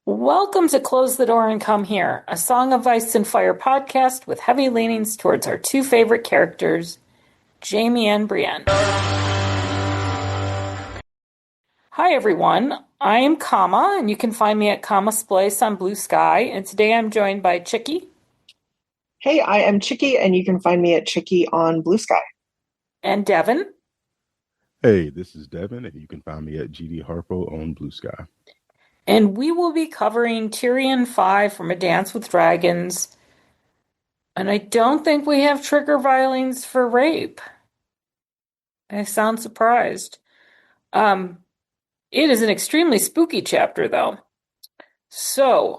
Welcome to Close the Door and Come Here, a Song of Ice and Fire podcast with heavy leanings towards our two favorite characters, Jaime and Brienne. Hi everyone, I am Kama, and you can find me at Kama's Place on Blue Sky, and today I'm joined by Chicky. Hey, I am Chicky, and you can find me at Chicky on Blue Sky. And Devin. Hey, this is Devin, and you can find me at GD Harpo on Blue Sky. And we will be covering Tyrion V from A Dance with Dragons. And I don't think we have trigger violence for rape. I sound surprised. It is an extremely spooky chapter, though. So,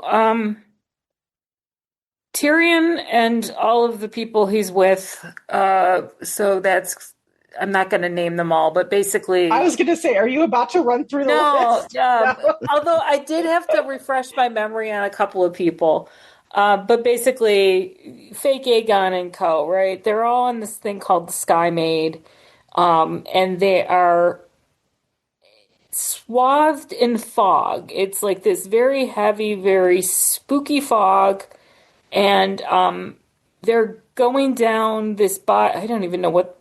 Tyrion and all of the people he's with, I'm not going to name them all, but basically... I was going to say, are you about to run through the list? No. Although I did have to refresh my memory on a couple of people. But basically, fake Aegon and co., right? They're all on this thing called the Sky Maid. And they are swathed in fog. It's like this very heavy, very spooky fog. And they're going down this... I don't even know what...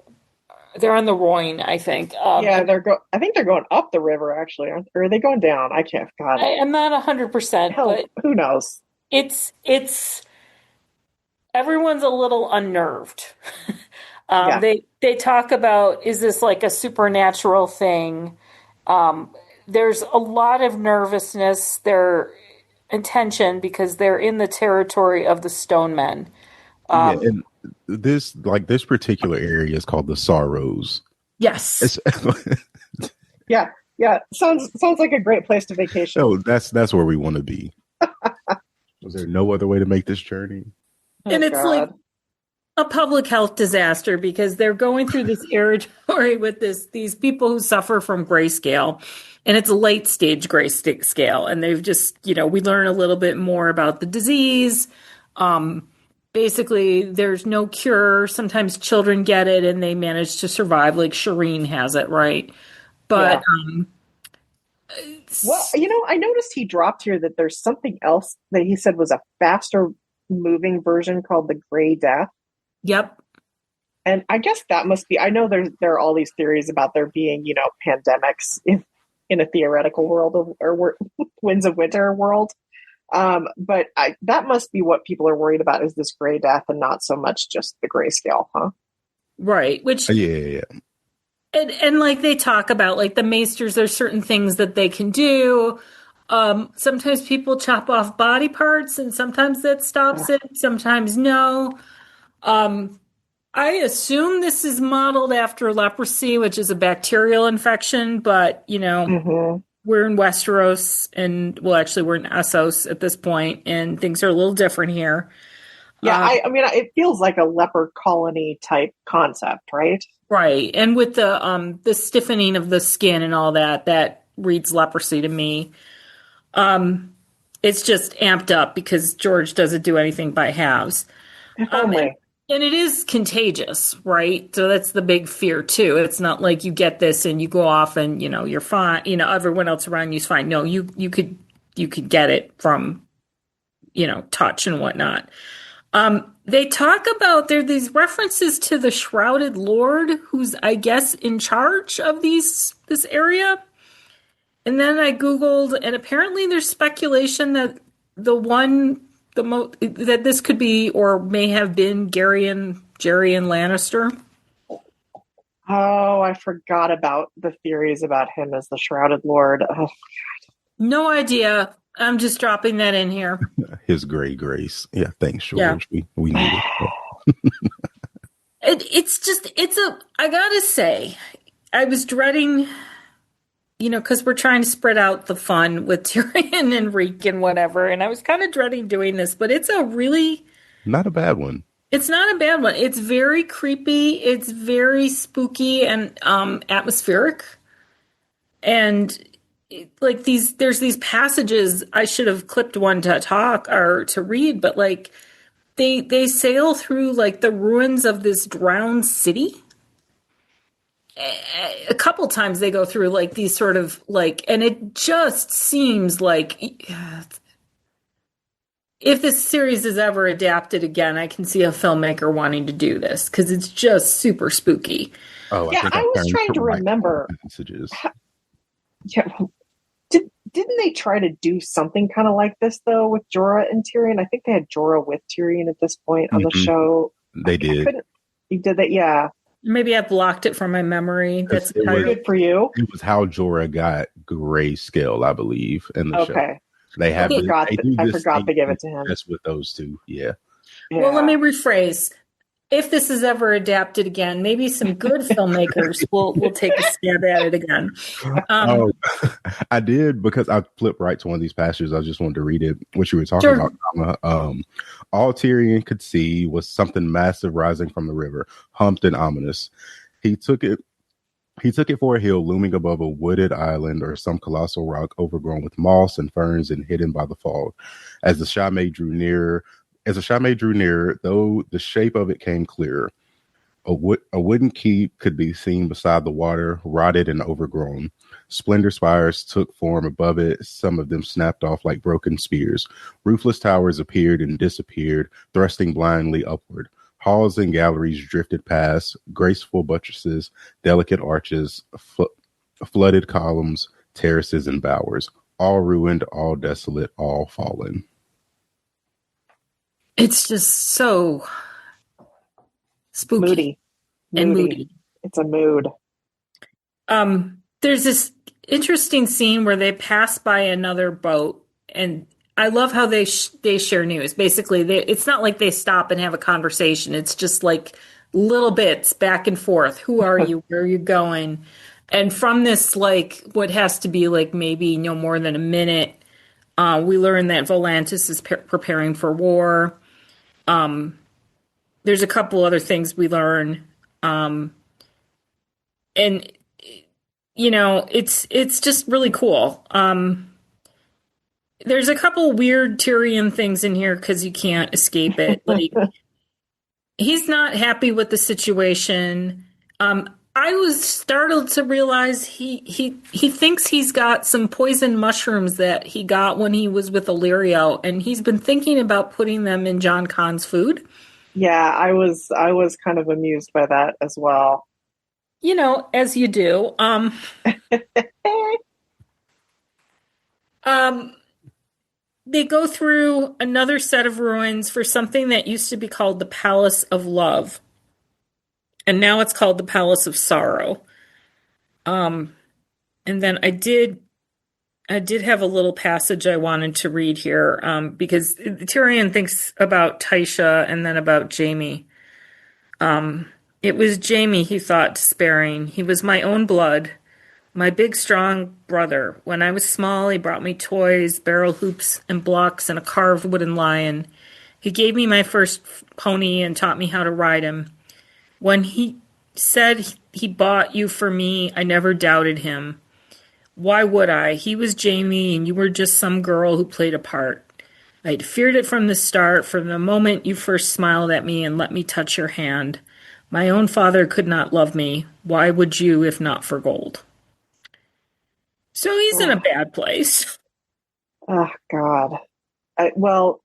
They're on the Rhine, I think. Yeah, I think they're going up the river, actually. Or are they going down? I can't. God, I'm not 100%. hell, but who knows? It's everyone's a little unnerved. Yeah. They talk about, is this like a supernatural thing? There's a lot of nervousness there and tension because they're in the territory of the Stone Men. And this particular area is called the Sorrows. Yes. Yeah. Sounds like a great place to vacation. Oh, that's where we want to be. Was there no other way to make this journey? And it's like a public health disaster because they're going through this territory with these people who suffer from grayscale, and it's a late stage grayscale, and they've just, we learn a little bit more about the disease. Basically, there's no cure. Sometimes children get it and they manage to survive, like Shireen has it, right? But, well, I noticed he dropped here that there's something else that he said was a faster moving version called the Gray Death. Yep. And I guess that must be, I know there are all these theories about there being, pandemics in a theoretical world or Winds of Winter world. But that must be what people are worried about, is this Gray Death and not so much just the grayscale, huh? Right. Which Yeah. And like they talk about, like the maesters, there's certain things that they can do. Sometimes people chop off body parts, and sometimes that stops it. Sometimes no. I assume this is modeled after leprosy, which is a bacterial infection, but we're in Westeros, and actually we're in Essos at this point, and things are a little different here. Yeah, I mean, it feels like a leper colony type concept, right? Right, and with the stiffening of the skin and all that reads leprosy to me. It's just amped up because George doesn't do anything by halves. And it is contagious, right? So that's the big fear too. It's not like you get this and you go off and you're fine. Everyone else around you's fine. No, you could get it from touch and whatnot. They talk about there are these references to the Shrouded Lord, who's I guess in charge of this area. And then I Googled, and apparently there's speculation that that this could be or may have been Geryon Lannister. Oh, I forgot about the theories about him as the Shrouded Lord. Oh. No idea. I'm just dropping that in here. His gray grace. Yeah, thanks, George. Yeah. We need it. I gotta say, I was dreading, because we're trying to spread out the fun with Tyrion and Reek and whatever, and I was kind of dreading doing this, but it's not a bad one. It's not a bad one. It's very creepy. It's very spooky and atmospheric. And there's these passages, I should have clipped one to talk or to read, but they sail through the ruins of this drowned city. A couple times they go through these sort of and it just seems like if this series is ever adapted again, I can see a filmmaker wanting to do this because it's just super spooky. Oh, I Yeah, think I I was turned trying to to right remember. passages. Yeah, didn't they try to do something kind of like this though with Jorah and Tyrion? I think they had Jorah with Tyrion at this point on the Hmm. show. They I did. couldn't. You did that, yeah. Maybe I've blocked it from my memory. Because That's entirely. Good for you. it was how Jorah got grayscale, I believe, in the show. Okay, They I have Okay. this, forgot. they do I this forgot thing to give it to him. just with those two. Yeah. Well, let me Yeah. rephrase. If this is ever adapted again, maybe some good filmmakers will take a stab at it again. Oh, I did because I flipped right to one of these passages. I just wanted to read it, what you were talking Sure. about, Kama. All Tyrion could see was something massive rising from the river, humped and ominous. He took it. He took it for a hill looming above a wooded island or some colossal rock overgrown with moss and ferns and hidden by the fog. As the Shaime drew nearer, though the shape of it came clearer. A wooden keep could be seen beside the water, rotted and overgrown. Splendor spires took form above it, some of them snapped off like broken spears. Roofless towers appeared and disappeared, thrusting blindly upward. Halls and galleries drifted past, graceful buttresses, delicate arches, flooded columns, terraces, and bowers. All ruined, all desolate, all fallen. It's just so spooky Moody. and Moody. moody. It's a mood. There's this interesting scene where they pass by another boat, and I love how they share news. Basically, it's not like they stop and have a conversation. It's just like little bits back and forth. Who are you? Where are you going? And from this, like what has to be like maybe no more than a minute, we learn that Volantis is preparing for war. There's a couple other things we learn, and it's just really cool. There's a couple weird Tyrion things in here because you can't escape it. Like he's not happy with the situation. I was startled to realize he thinks he's got some poison mushrooms that he got when he was with Illyrio, and he's been thinking about putting them in John Conn's food. Yeah, I was kind of amused by that as well. As you do. Um, they go through another set of ruins for something that used to be called the Palace of Love, and now it's called the Palace of Sorrow. Um, and then I did have a little passage I wanted to read here, because Tyrion thinks about Tysha and then about Jaime. It was Jaime he thought despairing. He was my own blood, my big strong brother. When I was small, he brought me toys, barrel hoops, and blocks, and a carved wooden lion. He gave me my first pony and taught me how to ride him. When he said he bought you for me, I never doubted him. Why would I? He was Jaime, and you were just some girl who played a part. I'd feared it from the start, from the moment you first smiled at me and let me touch your hand. My own father could not love me. Why would you, if not for gold? So he's in a Oh, bad place. oh God. Well,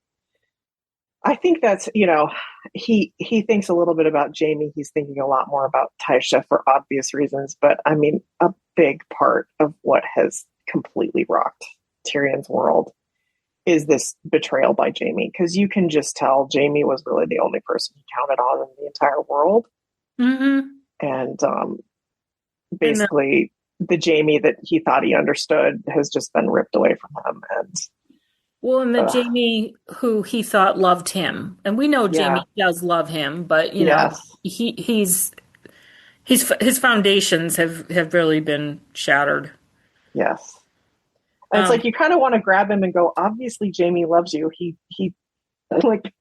I think that's, he thinks a little bit about Jaime. He's thinking a lot more about Tysha for obvious reasons, but I mean, a big part of what has completely rocked Tyrion's world is this betrayal by Jaime, because you can just tell Jaime was really the only person he counted on in the entire world. Mm-hmm. And And basically, the Jaime that he thought he understood has just been ripped away from him. And and the uh, Jaime who he thought loved him, and we know yeah, Jaime does love him, but yes, his foundations have really been shattered. yes. And it's Um, like you kind of want to grab him and go, obviously Jaime loves you. He like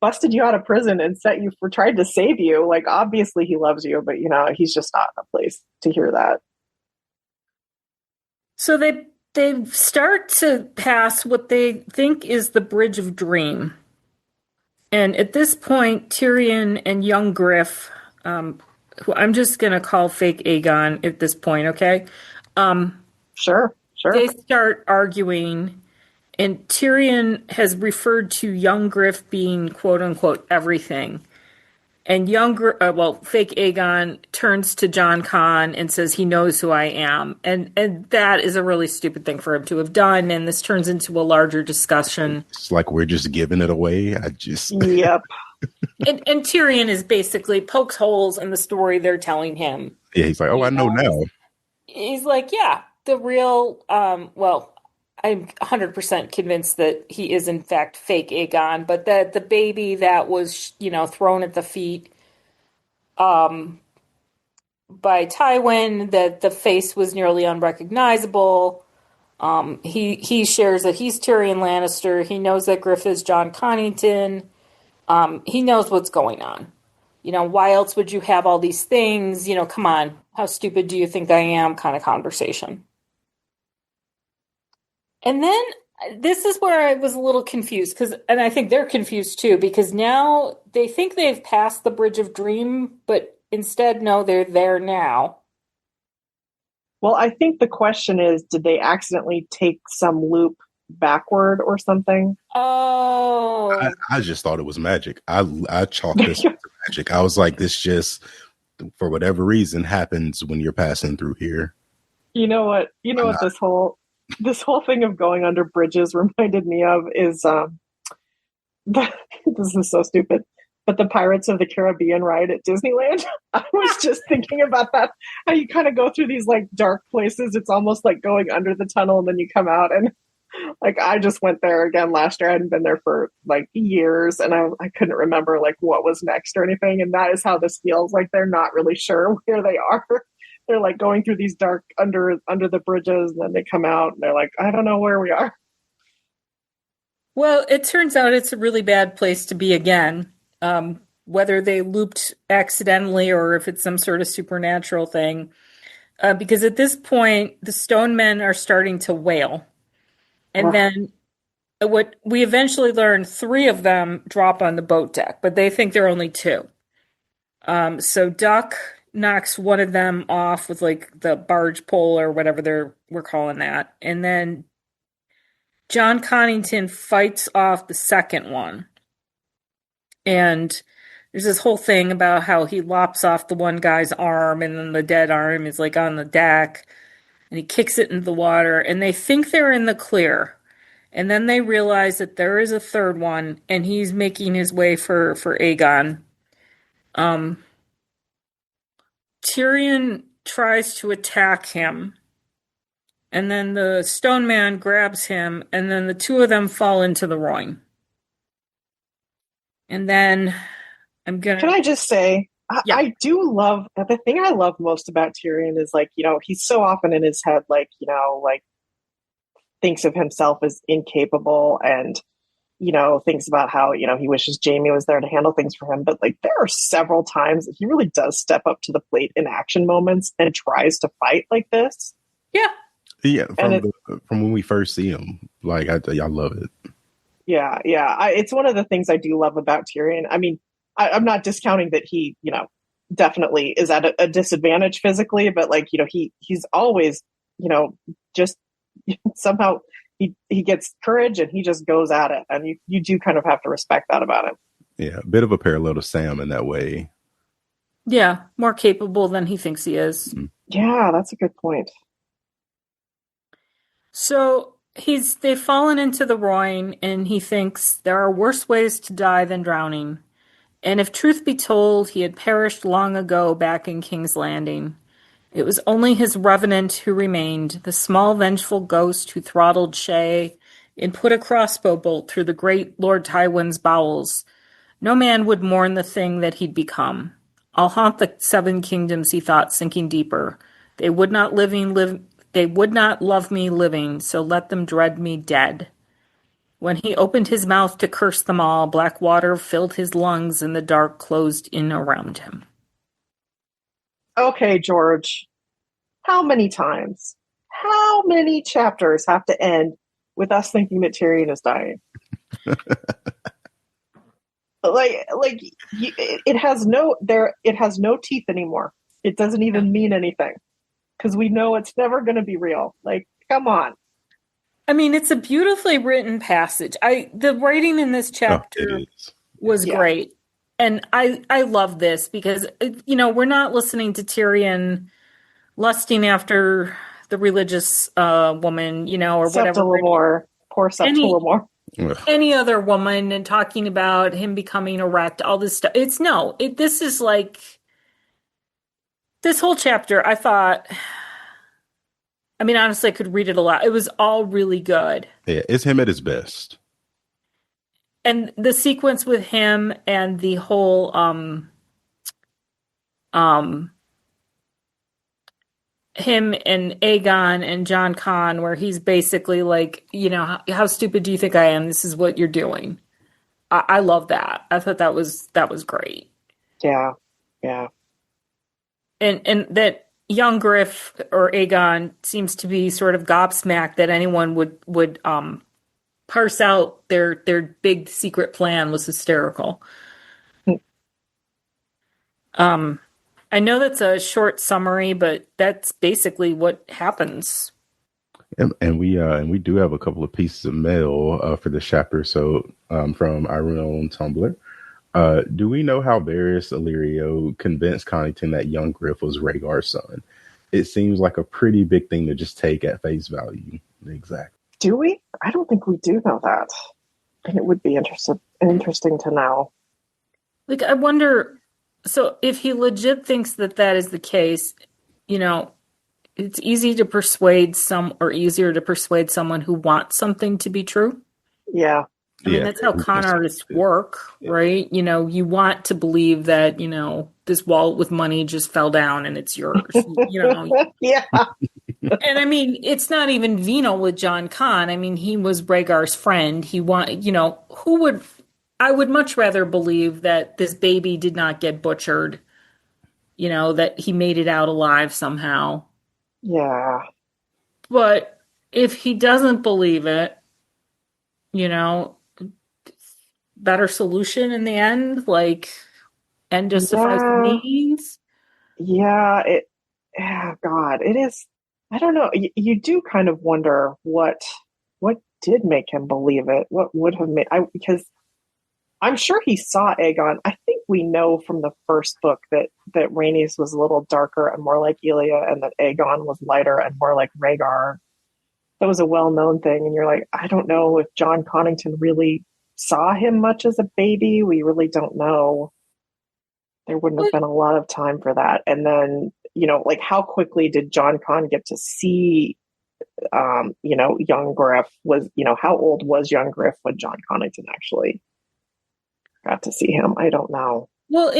busted you out of prison and set you for tried to save you. Like obviously he loves you, but he's just not in a place to hear that. so they start to pass what they think is the Bridge of Dream, and at this point, Tyrion and young Griff, who I'm just gonna call fake Aegon at this point, okay? Sure, sure. They start arguing, And Tyrion has referred to young Griff being quote unquote everything. And fake Aegon turns to John Con and says he knows who I am. And that is a really stupid thing for him to have done. And this turns into a larger discussion. It's like we're just giving it away. Yep. And Tyrion is basically pokes holes in the story they're telling him. Yeah, he's like, oh, I know now. He's like, yeah, the real, I'm 100% convinced that he is in fact fake Aegon, but that the baby that was, thrown at the feet by Tywin, that the face was nearly unrecognizable. He shares that he's Tyrion Lannister. He knows that Griff is Jon Connington. He knows what's going on. Why else would you have all these things? Come on, how stupid do you think I am? Kind of conversation. And then this is where I was a little confused and I think they're confused too, because now they think they've passed the Bridge of Dream, but instead, no, they're there now. Well, I think the question is, did they accidentally take some loop backward or something? Oh. I just thought it was magic. I chalked this to magic. I was like, this just, for whatever reason, happens when you're passing through here. You know what this whole thing of going under bridges reminded me of is this is so stupid, but the Pirates of the Caribbean ride at Disneyland. I was just thinking about that, how you kind of go through these like dark places. It's almost like going under the tunnel and then you come out, and like I just went there again last year. I hadn't been there for like years, and I couldn't remember like what was next or anything, and that is how this feels. Like they're not really sure where they are. They're like going through these dark under the bridges, and then they come out and they're like, I don't know where we are. Well, it turns out it's a really bad place to be again. Whether they looped accidentally or if it's some sort of supernatural thing. Because at this point, the stone men are starting to wail. And then what we eventually learn, 3 of them drop on the boat deck, but they think there are only 2. So Duck knocks one of them off with like the barge pole or whatever we're calling that. And then Jon Connington fights off the second one. And there's this whole thing about how he lops off the one guy's arm and then the dead arm is like on the deck and he kicks it into the water and they think they're in the clear. And then they realize that there is a third one and he's making his way for Aegon. Tyrion tries to attack him, and then the stone man grabs him, and then the 2 of them fall into the Rhoyne. And then Can I just say, yeah. I do love, the thing I love most about Tyrion is like, he's so often in his head, like, like thinks of himself as incapable and, thinks about how, he wishes Jaime was there to handle things for him. But like, there are several times that he really does step up to the plate in action moments and tries to fight like this. Yeah. Yeah. From when we first see him, like, I love it. Yeah. Yeah. It's one of the things I do love about Tyrion. I mean, I'm not discounting that he, definitely is at a disadvantage physically, but like, he's always, just somehow he gets courage and he just goes at it. And you do kind of have to respect that about him. Yeah. A bit of a parallel to Sam in that way. Yeah. More capable than he thinks he is. Mm-hmm. Yeah. That's a good point. So they've fallen into the Rhoyne and he thinks there are worse ways to die than drowning. And if truth be told, he had perished long ago back in King's Landing. It was only his revenant who remained, the small vengeful ghost who throttled Shay and put a crossbow bolt through the great Lord Tywin's bowels. No man would mourn the thing that he'd become. I'll haunt the 7 kingdoms, he thought, sinking deeper. They would not love me living, so let them dread me dead. When he opened his mouth to curse them all, black water filled his lungs and the dark closed in around him. Okay, George, how many times? How many chapters have to end with us thinking that Tyrion is dying? It has no teeth anymore. It doesn't even mean anything because we know it's never going to be real. Like, come on. I mean, it's a beautifully written passage. The writing in this Oh, it chapter is. was Yeah. great. And I love this because we're not listening to Tyrion lusting after the religious woman, or Septa whatever, Lemore. Poor Septa any Lemore. Ugh. any other woman, and talking about him becoming erect, all this stuff. This is like this whole chapter. I thought, I mean, honestly, I could read it a lot. It was all really good. Yeah, it's him at his best. And the sequence with him and the whole um him and Aegon and John Con, where he's basically like, how stupid do you think I am? This is what you're doing. I love that. I thought that was great. Yeah. Yeah. And that young Griff or Aegon seems to be sort of gobsmacked that anyone would parse out their big secret plan was hysterical. I know that's a short summary, but that's basically what happens. And we do have a couple of pieces of mail for this chapter. So from Irene on Tumblr. Do we know how Varys Illyrio convinced Connington that young Griff was Rhaegar's son? It seems like a pretty big thing to just take at face value. Exactly. Do we? I don't think we do know that. And it would be interesting to know. Like, I wonder, so if he legit thinks that is the case, it's easier to persuade someone who wants something to be true. Yeah. I mean, that's how con artists work, right? You want to believe that, this wallet with money just fell down and it's yours. Yeah. And I mean, it's not even venal with John Con. I mean, he was Rhaegar's friend. I would much rather believe that this baby did not get butchered, that he made it out alive somehow. Yeah. But if he doesn't believe it, better solution in the end, like, end justifies the means. Yeah. God, it is. I don't know. You do kind of wonder what did make him believe it. What would have made because I'm sure he saw Aegon. I think we know from the first book that Rhaenys was a little darker and more like Elia, and that Aegon was lighter and more like Rhaegar. That was a well-known thing, and you're like, I don't know if John Connington really saw him much as a baby. We really don't know. There wouldn't have been a lot of time for that. And then, like, how quickly did John Con get to see, young Griff was, how old was young Griff when John Connington actually got to see him? I don't know. Well,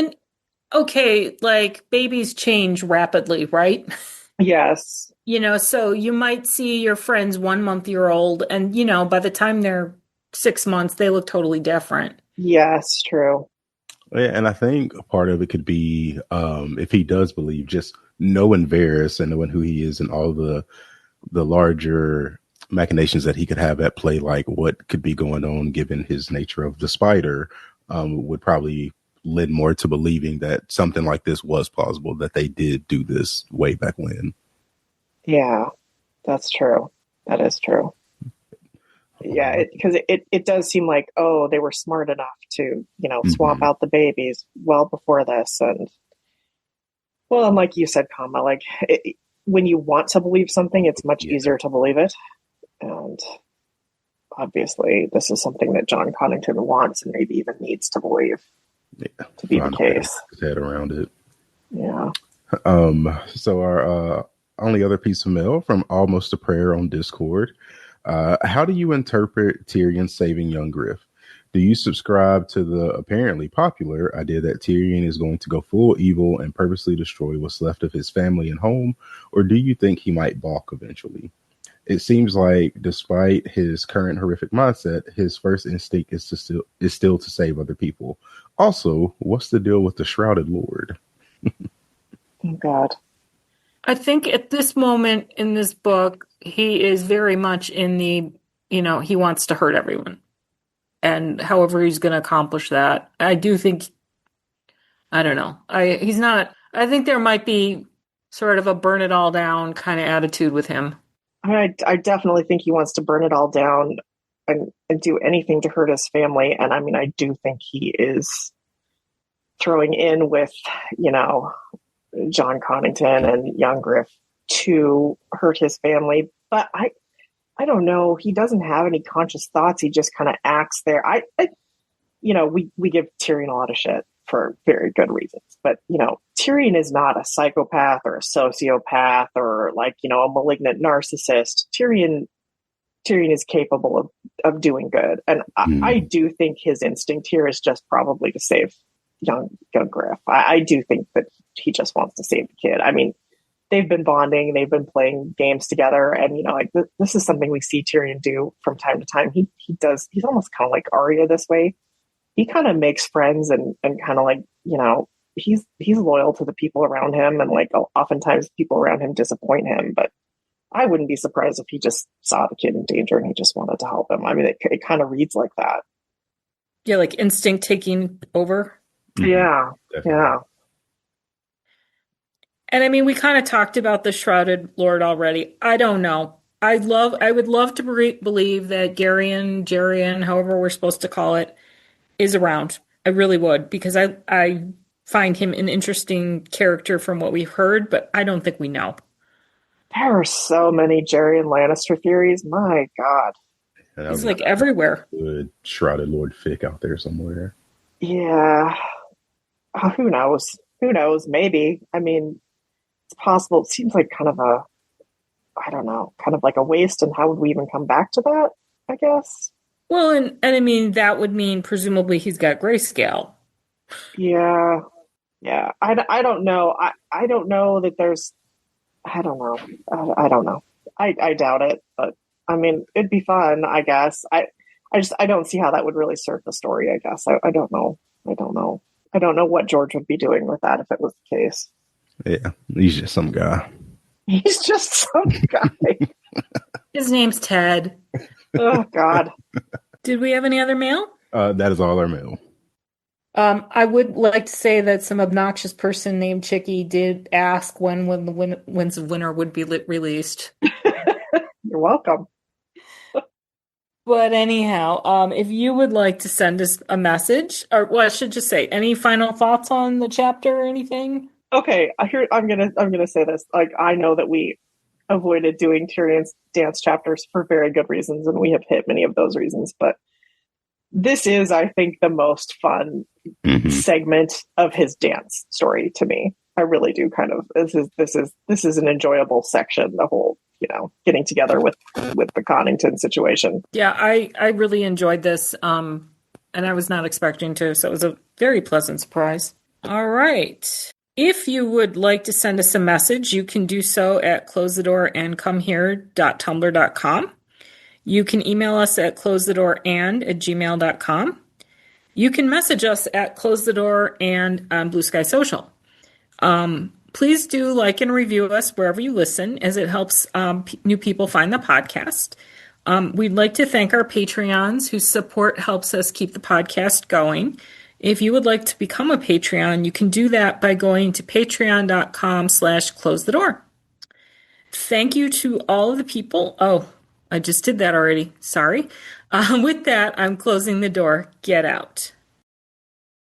okay, like, babies change rapidly, right? Yes. So you might see your friend's 1 month-year-old, and, by the time they're 6 months, they look totally different. Yes, true. Yeah, and I think part of it could be if he does believe, just knowing Varys and knowing who he is and all the larger machinations that he could have at play, like what could be going on given his nature of the spider, would probably lend more to believing that something like this was plausible, that they did do this way back when. Yeah, that's true. That is true. Yeah, because it does seem like, they were smart enough to, swap out the babies well before this. And like you said, Kama, like when you want to believe something, it's much easier to believe it. And obviously this is something that John Connington wants and maybe even needs to believe to be the case. His head around it. Yeah. So our only other piece of mail from Almost a Prayer on Discord. How do you interpret Tyrion saving young Griff? Do you subscribe to the apparently popular idea that Tyrion is going to go full evil and purposely destroy what's left of his family and home? Or do you think he might balk eventually? It seems like despite his current horrific mindset, his first instinct is still to save other people. Also, what's the deal with the Shrouded Lord? Oh, God. I think at this moment in this book, he is very much in the, he wants to hurt everyone. And however he's going to accomplish that, I do think, I don't know. I think there might be sort of a burn it all down kind of attitude with him. I definitely think he wants to burn it all down and do anything to hurt his family. And I mean, I do think he is throwing in with, you know, John Connington and young Griff to hurt his family. But I don't know. He doesn't have any conscious thoughts. He just kind of acts there. You know, we give Tyrion a lot of shit for very good reasons. But, you know, Tyrion is not a psychopath or a sociopath or like, you know, a malignant narcissist. Tyrion is capable of doing good. And I do think his instinct here is just probably to save young Griff. I do think that he just wants to save the kid. I mean, they've been bonding, they've been playing games together, and you know, like this is something we see Tyrion do from time to time. He's almost kind of like Arya this way. He kind of makes friends and kind of like, you know, he's loyal to the people around him, and like oftentimes people around him disappoint him, but I wouldn't be surprised if he just saw the kid in danger and he just wanted to help him. I mean, it kind of reads like that. Yeah, like instinct taking over. Yeah, definitely. Yeah. And I mean, we kind of talked about the Shrouded Lord already. I don't know. I would love to believe that Jarian, however we're supposed to call it, is around. I really would, because I find him an interesting character from what we've heard, but I don't think we know. There are so many Jarian Lannister theories. My God. He's like everywhere. Good Shrouded Lord fic out there somewhere. Yeah. Oh, who knows? Who knows? Maybe. I mean, it's possible. It seems like kind of I don't know, kind of like a waste. And how would we even come back to that, I guess? Well, and I mean, that would mean presumably he's got grayscale. Yeah. Yeah. I don't know. I don't know that there's, I don't know. I don't know. I doubt it, but I mean, it'd be fun, I guess. I don't see how that would really serve the story, I guess. I don't know. I don't know. I don't know what George would be doing with that if it was the case. Yeah, he's just some guy. He's just some guy. His name's Ted. Oh, God. Did we have any other mail? That is all our mail. I would like to say that some obnoxious person named Chicky did ask when the Winds of Winter would be released. You're welcome. But anyhow, if you would like to send us a message, or well, I should just say, any final thoughts on the chapter or anything? Okay, I'm gonna say this. Like, I know that we avoided doing Tyrion's dance chapters for very good reasons, and we have hit many of those reasons. But this is, I think, the most fun segment of his dance story to me. I really do kind of. This is an enjoyable section. The whole, you know, getting together with the Connington situation. Yeah, I really enjoyed this, and I was not expecting to, so it was a very pleasant surprise. All right. If you would like to send us a message, you can do so at closethedoorandcomehere.tumblr.com. You can email us at closethedoorand@gmail.com. You can message us at closethedoorand on Blue Sky Social. Please do like and review us wherever you listen, as it helps new people find the podcast. We'd like to thank our Patreons whose support helps us keep the podcast going. If you would like to become a Patreon, you can do that by going to patreon.com/closethedoor. Thank you to all of the people. Oh, I just did that already. Sorry. With that, I'm closing the door. Get out.